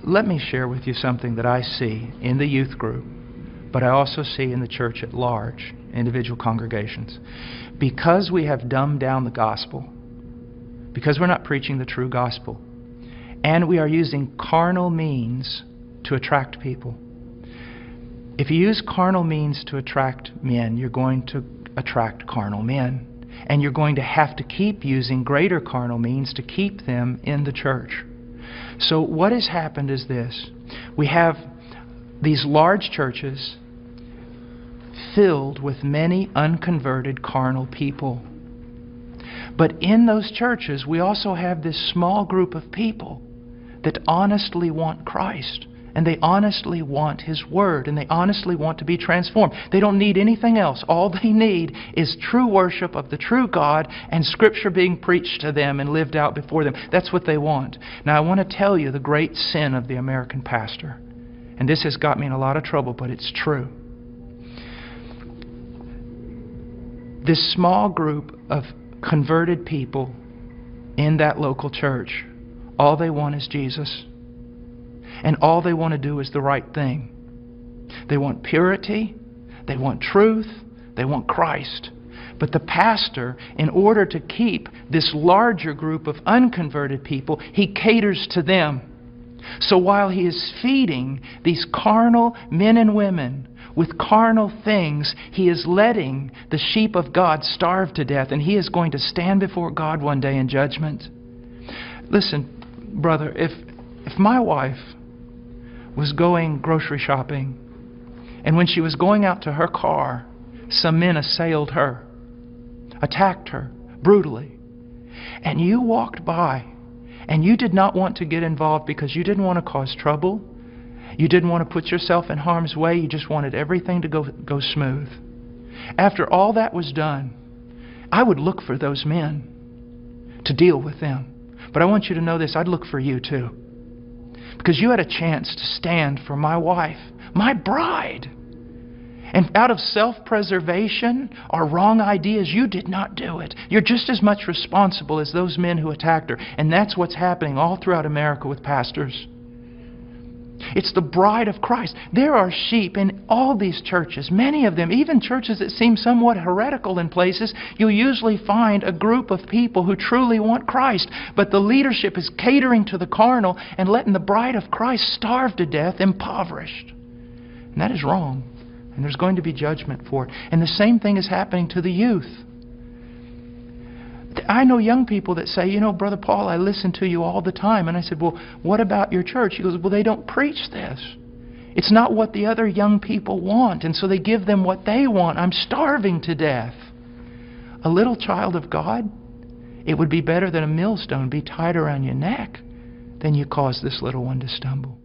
Let me share with you something that I see in the youth group, but I also see in the church at large, individual congregations. Because we have dumbed down the gospel, because we're not preaching the true gospel, and we are using carnal means to attract people. If you use carnal means to attract men, you're going to attract carnal men. And you're going to have to keep using greater carnal means to keep them in the church. So what has happened is this. We have these large churches filled with many unconverted carnal people. But in those churches, we also have this small group of people that honestly want Christ. And they honestly want His Word. And they honestly want to be transformed. They don't need anything else. All they need is true worship of the true God and Scripture being preached to them and lived out before them. That's what they want. Now I want to tell you the great sin of the American pastor. And this has got me in a lot of trouble, but it's true. This small group of converted people in that local church, all they want is Jesus. And all they want to do is the right thing. They want purity, they want truth, they want Christ. But the pastor, in order to keep this larger group of unconverted people, he caters to them. So while he is feeding these carnal men and women with carnal things, he is letting the sheep of God starve to death, and he is going to stand before God one day in judgment. Listen, brother, if my wife was going grocery shopping, and when she was going out to her car, some men assailed her, attacked her brutally, and you walked by, and you did not want to get involved because you didn't want to cause trouble, you didn't want to put yourself in harm's way, you just wanted everything to go smooth. After all that was done, I would look for those men to deal with them. But I want you to know this, I'd look for you too. Because you had a chance to stand for my wife, my bride. And out of self-preservation or wrong ideas, you did not do it. You're just as much responsible as those men who attacked her. And that's what's happening all throughout America with pastors. It's the bride of Christ. There are sheep in all these churches, many of them, even churches that seem somewhat heretical in places. You'll usually find a group of people who truly want Christ, but the leadership is catering to the carnal and letting the bride of Christ starve to death, impoverished. And that is wrong. And there's going to be judgment for it. And the same thing is happening to the youth. I know young people that say, you know, Brother Paul, I listen to you all the time. And I said, well, what about your church? He goes, well, they don't preach this. It's not what the other young people want. And so they give them what they want. I'm starving to death. A little child of God, it would be better that a millstone be tied around your neck than you cause this little one to stumble.